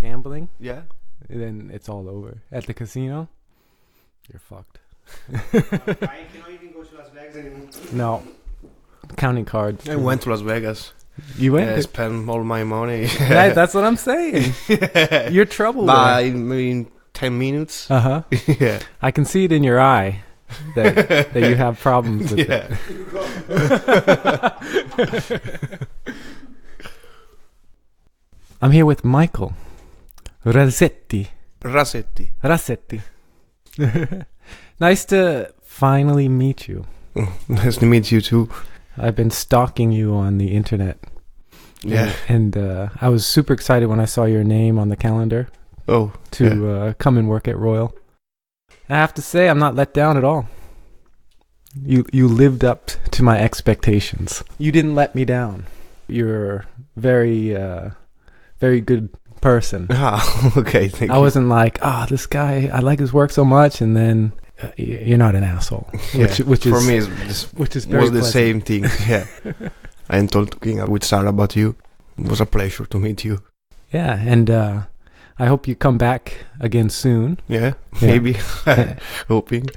gambling, Yeah. then it's all over. At the casino, you're fucked. I cannot even go to Las Vegas anymore. No. Counting cards. I went to Las Vegas. You went? I spent all my money. That's what I'm saying. You're trouble. By maybe 10 minutes. Uh-huh. Yeah. I can see it in your eye that you have problems with Yeah. it. I'm here with Michael Rasetti. Rasetti. Nice to finally meet you. Nice to meet you too. I've been stalking you on the internet. Yeah. And I was super excited when I saw your name on the calendar to come and work at Royal. I have to say, I'm not let down at all. You lived up to my expectations. You didn't let me down. You're very, very good person. Ah, okay. Thank you. I wasn't like, this guy, I like his work so much, and then you're not an asshole. Yeah. Which is for me, which is very was the pleasant. same thing. Yeah. I am talking with Sarah about you. It was a pleasure to meet you. Yeah, and I hope you come back again soon. Yeah. Maybe. Hoping.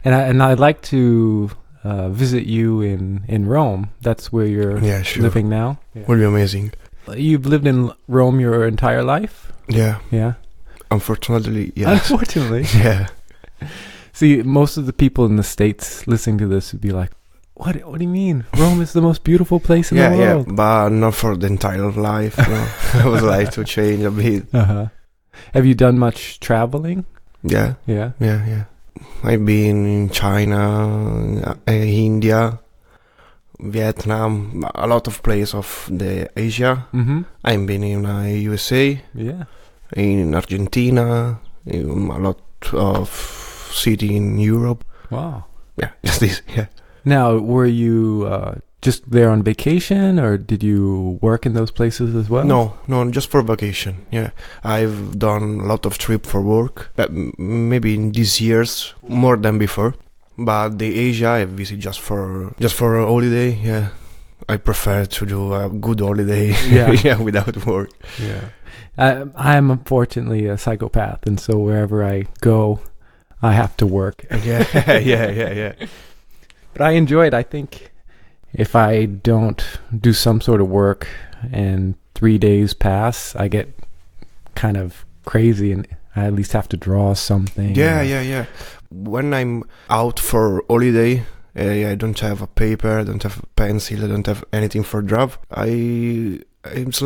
And I'd like to visit you in Rome. That's where you're living now. Yeah. Would be amazing. You've lived in Rome your entire life? Yeah. Yeah. Unfortunately, yes. Unfortunately. Yeah. See, most of the people in the States listening to this would be like, What do you mean? Rome is the most beautiful place in the world. Yeah, but not for the entire life. No. I would like to change a bit. Uh-huh. Have you done much traveling? Yeah. Yeah. I've been in China, India, Vietnam, a lot of places of the Asia. Mm-hmm. I've been in USA, in Argentina, in a lot of city in Europe. Wow. Yeah, just this. Yeah. Now, were you just there on vacation, or did you work in those places as well? No, just for vacation. Yeah, I've done a lot of trip for work, but maybe in these years more than before. But the Asia I visit just for a holiday. Yeah, I prefer to do a good holiday. Yeah, without work. Yeah, I'm unfortunately a psychopath, and so wherever I go, I have to work. Yeah. But I enjoy it. I think if I don't do some sort of work and 3 days pass, I get kind of crazy, and I at least have to draw something. Yeah. When I'm out for holiday, I don't have a paper, I don't have a pencil, I don't have anything for draw. It's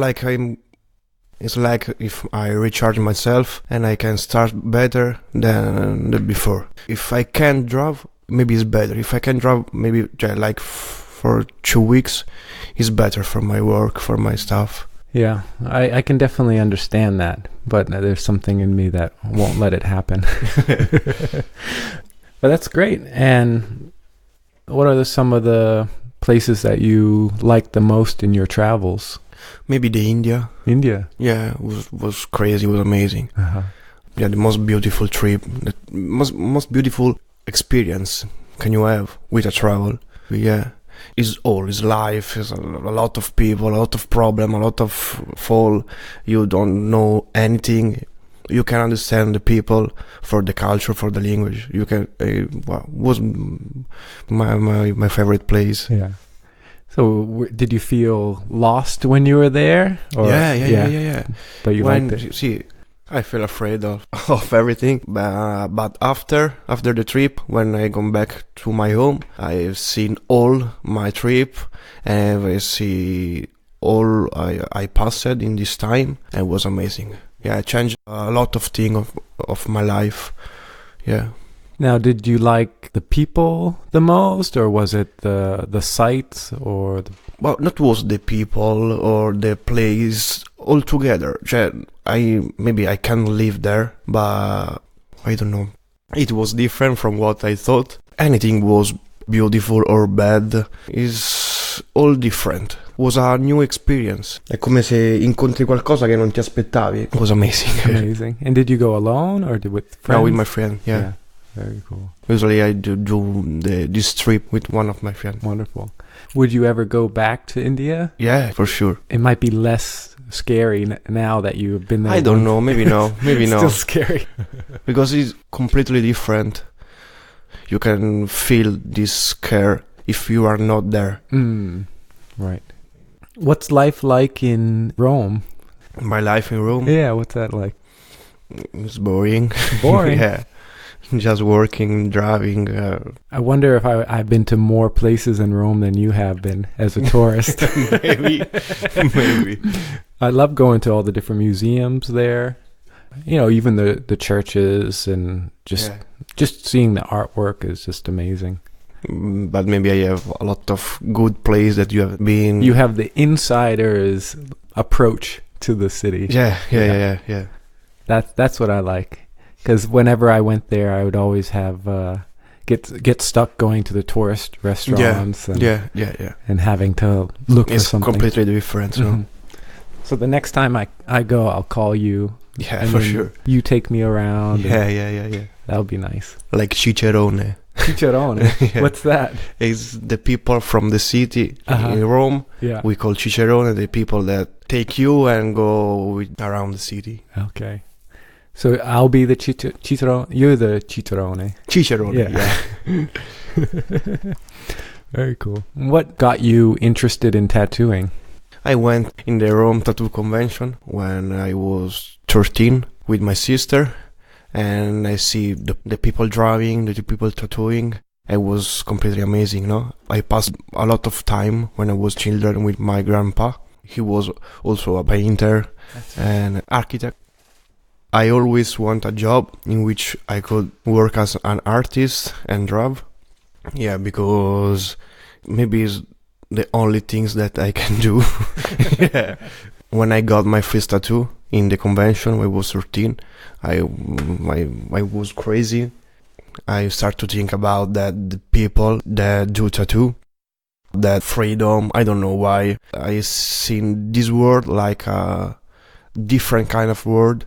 like if I recharge myself and I can start better than before. If I can't draw, maybe it's better. If I can draw, maybe like for 2 weeks, it's better for my work, for my stuff. Yeah, I can definitely understand that, but there's something in me that won't let it happen. But that's great. And what are some of the places that you like the most in your travels? Maybe the India. Yeah, it was crazy, it was amazing. Uh-huh. Yeah, the most beautiful trip, the most beautiful experience can you have with a travel. Yeah, it's life, it's a lot of people, a lot of problem, a lot of fall. You don't know anything, you can understand the people for the culture, for the language. You can was my favorite place. Yeah. So did you feel lost when you were there? Or? Yeah. But you liked it. See, I feel afraid of everything, but after the trip, when I come back to my home, I've seen all my trip, and I see all I passed in this time, and it was amazing. Yeah, I changed a lot of things of my life. Yeah. Now, did you like the people the most, or was it the sights, or? Well, not was the people or the place altogether. Maybe I can live there, but I don't know. It was different from what I thought. Anything was beautiful or bad. It's all different. Was a new experience. È come se incontri qualcosa che non ti aspettavi. It was amazing. Amazing. And did you go alone or with friends? No, with my friend. Yeah. Very cool. Usually I do this trip with one of my friends. Wonderful. Would you ever go back to India? Yeah, for sure. It might be less scary now that you've been there? I don't know. Maybe no. Maybe no. Still scary. Because it's completely different. You can feel this scare if you are not there. Right. What's life like in Rome? My life in Rome? Yeah, what's that like? It's boring. Boring? Yeah. Just working, driving. I wonder if I've been to more places in Rome than you have been as a tourist. Maybe. I love going to all the different museums there. You know, even the churches, and just seeing the artwork is just amazing. But maybe I have a lot of good places that you have been. You have the insider's approach to the city. Yeah. That's what I like. Because whenever I went there, I would always have get stuck going to the tourist restaurants. And having to look for something. It's completely different. So. Mm-hmm. So the next time I go, I'll call you. Yeah, for sure. You take me around. Yeah. That'll be nice. Like Cicerone. Cicerone? Yeah. What's that? It's the people from the city in Rome. Yeah. We call Cicerone the people that take you and go around the city. Okay. So I'll be the Cicerone. You're the Cicerone. Cicerone, yeah. Very cool. What got you interested in tattooing? I went in the Rome Tattoo Convention when I was 13 with my sister, and I see the people drawing, the people tattooing. It was completely amazing, no? I passed a lot of time when I was children with my grandpa. He was also a painter and architect. I always want a job in which I could work as an artist and draw. Yeah, because maybe it's the only things that I can do. Yeah. When I got my first tattoo in the convention when I was 13, I was crazy. I started to think about that the people that do tattoo, that freedom, I don't know why. I seen this word like a different kind of word.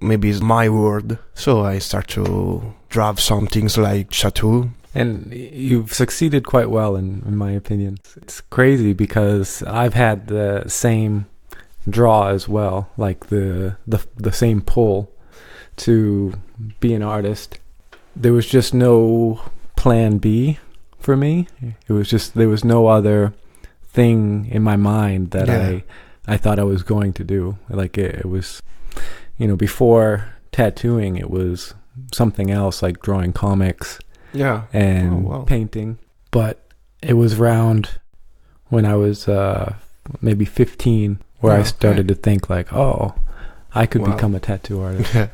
Maybe it's my word. So I start to draw some things like tattoo. And you've succeeded quite well, in my opinion. It's crazy because I've had the same draw as well, like the same pull to be an artist. There was just no plan B for me. It was just, there was no other thing in my mind that I thought I was going to do. Like it was, you know, before tattooing, it was something else, like drawing comics. Yeah. And painting. But it was around when I was maybe 15 where I started to think like, oh, I could become a tattoo artist.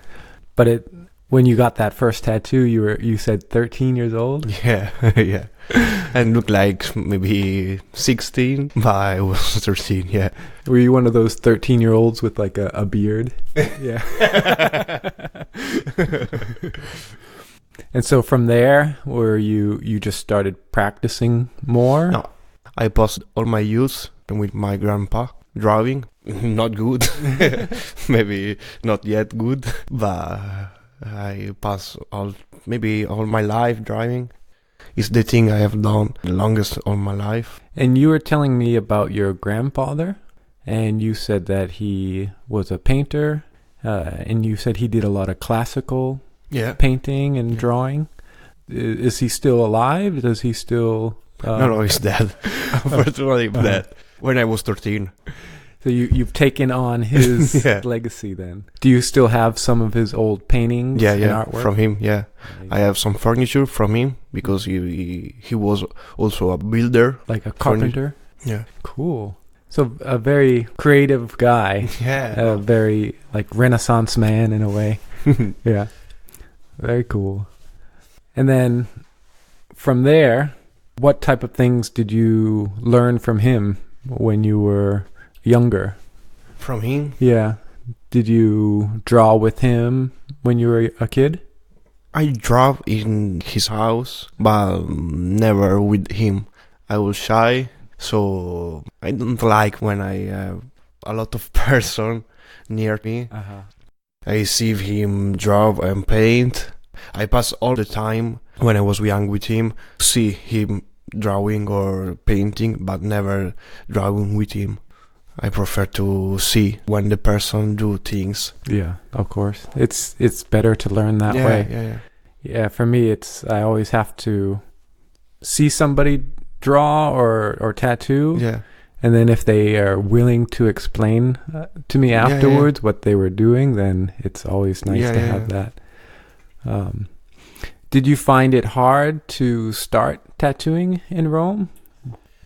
But when you got that first tattoo, you said 13 years old? Yeah, yeah. And looked like maybe 16, but I was 13, yeah. Were you one of those 13-year-olds with like a beard? Yeah. And so from there, where you just started practicing more? No, I passed all my youth with my grandpa drawing. Not good, maybe not yet good, but I passed all my life driving. It's the thing I have done the longest all my life. And you were telling me about your grandfather, and you said that he was a painter, and you said he did a lot of classical painting and drawing. Is he still alive? Does he still... No, he's dead. Unfortunately, dead. When I was 13. So you've taken on his legacy then. Do you still have some of his old paintings and artwork? From him, yeah. Amazing. I have some furniture from him because he was also a builder. Like a carpenter? Yeah. Cool. So a very creative guy. Yeah. A very like Renaissance man in a way. Yeah. Very cool. And then from there, what type of things did you learn from him when you were younger? From him? Yeah. Did you draw with him when you were a kid? I draw in his house, but never with him. I was shy, so I don't like when I have a lot of person near me. I see him draw and paint. I pass all the time when I was young with him, see him drawing or painting, but never drawing with him. I prefer to see when the person do things. Yeah, of course. It's better to learn that way. Yeah, for me, I always have to see somebody draw or tattoo. Yeah. And then if they are willing to explain to me afterwards what they were doing, then it's always nice to have that. Did you find it hard to start tattooing in Rome?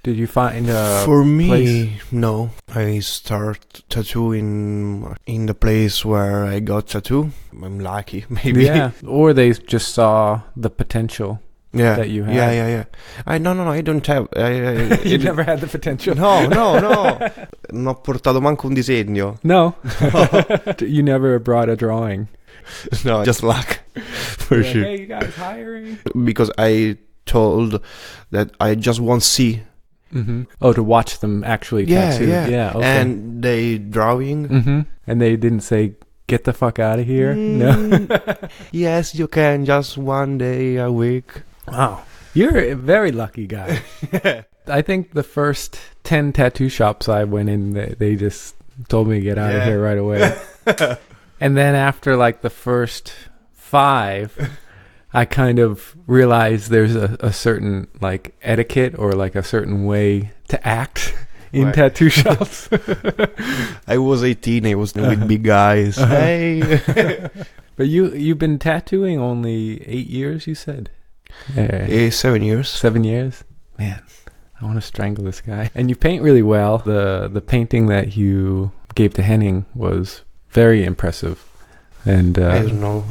Did you find For me, no. I start tattooing in the place where I got tattoo. I'm lucky, maybe. Yeah, or they just saw the potential that you had. Yeah. I don't have. You never had the potential. No. Non ho portato manco un disegno. No. You never brought a drawing. No, just luck. For sure. Hey, you guys hiring? Because I told that I just want to see. Mm-hmm. Oh, to watch them actually tattoo. Yeah. Okay. And they drawing. Mm-hmm. And they didn't say, get the fuck out of here? No. Yes, you can, just one day a week. Wow. You're a very lucky guy. I think the first 10 tattoo shops I went in, they just told me to get out of here right away. And then after like the first 5... I kind of realized there's a certain like etiquette or like a certain way to act in tattoo shops. I was 18. I was with big guys. Hey. But you've been tattooing only 8 years, you said? 7 years. 7 years? Man, I want to strangle this guy. And you paint really well. The painting that you gave to Henning was very impressive. And I don't know.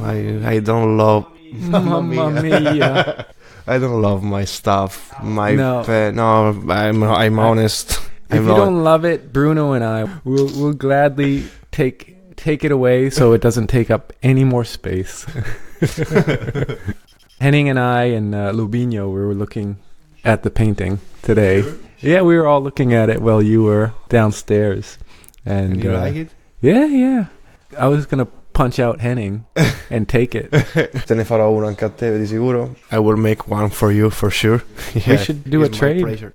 I don't love. Mamma mia. I don't love my stuff. No, I'm honest. If you don't love it, Bruno and I will gladly take it away so it doesn't take up any more space. Henning and I and Lubino, we were looking at the painting today. Yeah, we were all looking at it while you were downstairs. And you like it? Yeah. I was gonna punch out Henning and take it. Te ne farò uno anche a te di sicuro. I will make one for you for sure. We should do a trade.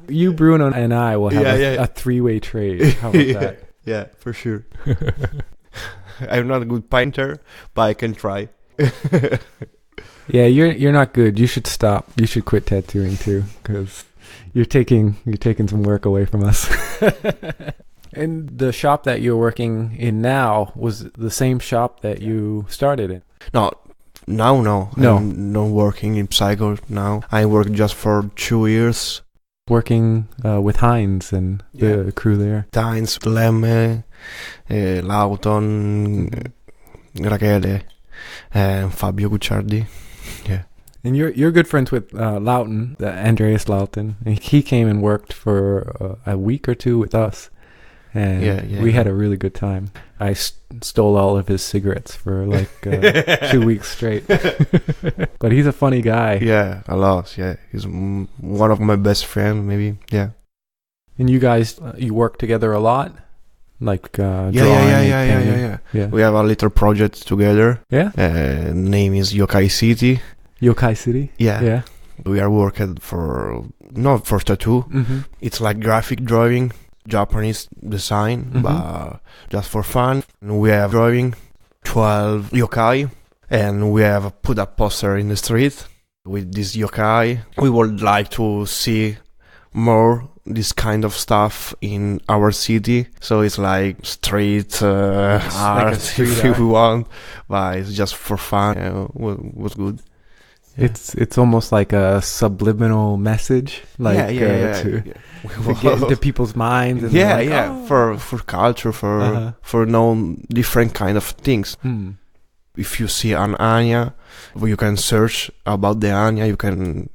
You, Bruno, and I will have a 3-way trade. How about that? Yeah, for sure. I'm not a good painter, but I can try. Yeah, you're not good. You should stop. You should quit tattooing too, because you're taking some work away from us. And the shop that you're working in now was the same shop that you started in? No. I'm not working in Psycho now. I work just for 2 years. Working with Heinz and the crew there? Heinz, Lemme, Lauton, Rachele, and Fabio Gucciardi. Yeah. And you're good friends with Lauten, Andreas Lauten. And he came and worked for a week or 2 with us. And we had a really good time. I stole all of his cigarettes for like 2 weeks straight. But he's a funny guy. Yeah, a lot. Yeah, he's one of my best friends, maybe. Yeah. And you guys, you work together a lot? Like drawing? Yeah. We have a little project together. Yeah? Name is Yokai City. Yokai City? Yeah. We are working not for tattoo. Mm-hmm. It's like graphic drawing. Japanese design, but just for fun. And we have drawing 12 yokai, and we have put a poster in the street with this yokai. We would like to see more this kind of stuff in our city, so it's like street art, like if you want, but it's just for fun. Was good. It's almost like a subliminal message, like to get into people's minds. And for culture, for knowing different kind of things. If you see an Anya, you can search about the Anya. You can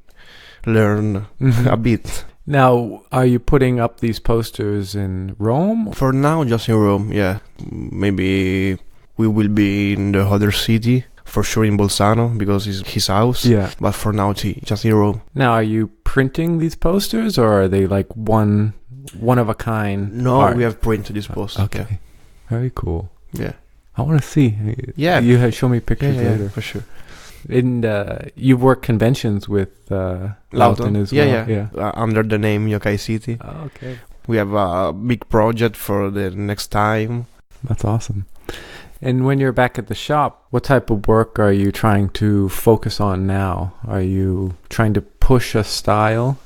learn a bit. Now, are you putting up these posters in Rome? For now, just in Rome. Yeah, maybe we will be in the other city. For sure in Bolzano, because it's his house. Yeah. But for now, just in Rome. Now, are you printing these posters, or are they like one of a kind? No, art? We have printed these posters. Okay. Yeah. Very cool. Yeah. I want to see. Yeah. You show me pictures later. For sure. And you work conventions with Loughton as well. Yeah. Under the name Yokai City. Oh, okay. We have a big project for the next time. That's awesome. And when you're back at the shop, what type of work are you trying to focus on now? Are you trying to push a style,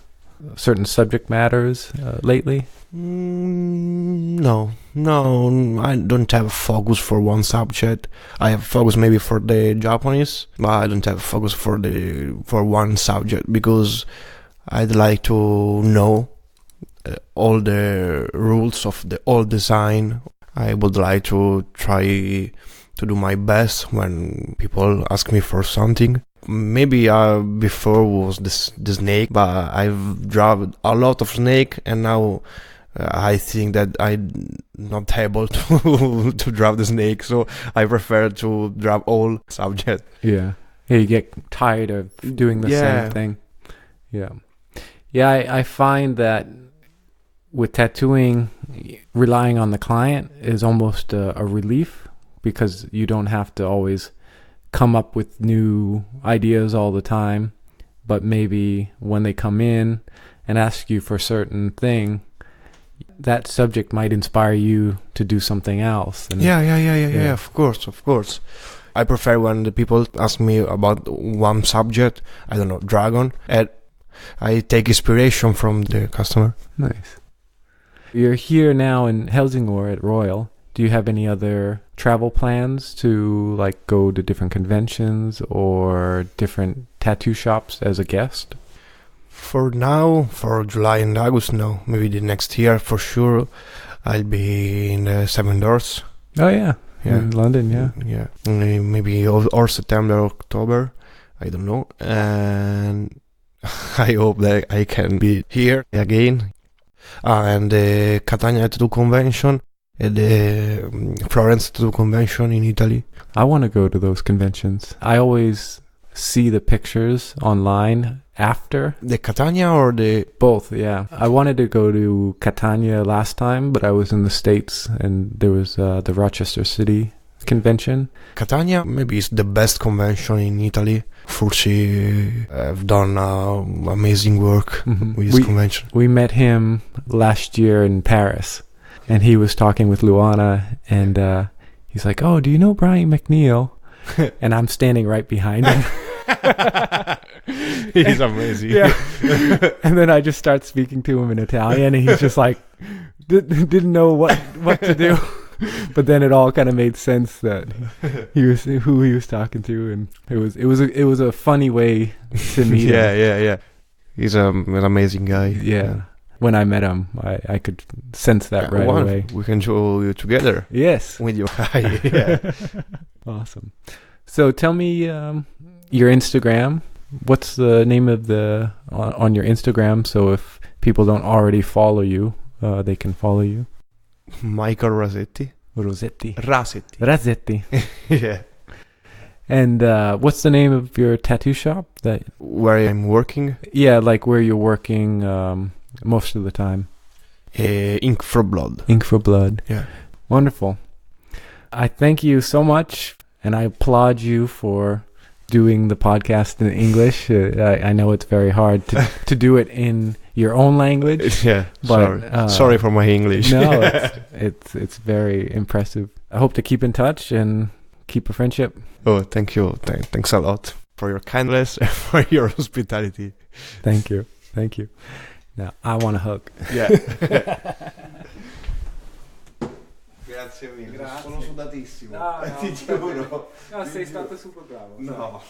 certain subject matters lately? No, I don't have a focus for one subject. I have focus maybe for the Japanese, but I don't have focus for one subject because I'd like to know all the rules of the old design. I would like to try to do my best when people ask me for something. Maybe before was the snake, but I've drawn a lot of snake, and now I think that I'm not able to draw the snake, so I prefer to draw all subject. Yeah, you get tired of doing the same thing. Yeah, I find that with tattooing, relying on the client is almost a relief because you don't have to always come up with new ideas all the time. But maybe when they come in and ask you for a certain thing, that subject might inspire you to do something else. And Yeah, of course. I prefer when the people ask me about one subject, I don't know, dragon, and I take inspiration from the customer. Nice. You're here now in Helsingør at Royal. Do you have any other travel plans to like go to different conventions or different tattoo shops as a guest? For now, for July and August, no. Maybe the next year, for sure, I'll be in the Seven Doors. Oh, yeah. In London, yeah. Yeah. Maybe or September, October. I don't know. And I hope that I can be here again. And the Catania Tattoo Convention and the Florence Tattoo Convention in Italy. I want to go to those conventions. I always see the pictures online after. The Catania or the... Both, yeah. I wanted to go to Catania last time, but I was in the States and there was the Rochester City convention. Catania maybe is the best convention in Italy. Fursi have done amazing work with this convention. We met him last year in Paris, and he was talking with Luana, and he's like, "Oh, do you know Brian MacNeil?" And I'm standing right behind him. He's amazing. Yeah. And then I just start speaking to him in Italian, and he's just like, didn't know what to do. But then it all kind of made sense that he was who he was talking to, and it was a funny way to meet him. Yeah. He's an amazing guy. Yeah. When I met him, I could sense that right away. We can show you together. Yes. With your guy. Yeah. Awesome. So tell me your Instagram. What's the name of on your Instagram? So if people don't already follow you, they can follow you. Michael Rasetti. Rasetti. Yeah. And what's the name of your tattoo shop? Where I'm working? Yeah, like where you're working most of the time. Ink for Blood. Ink for Blood. Yeah. Wonderful. I thank you so much, and I applaud you for doing the podcast in English. I know it's very hard to do it in your own language. Yeah, but sorry for my English. No, it's very impressive. I hope to keep in touch and keep a friendship. Oh, thank you. Thanks a lot for your kindness and for your hospitality. Thank you. Now, I want a hug. Yeah. Grazie mille, sono sudatissimo. No, ti giuro. No, sei stato super bravo. No.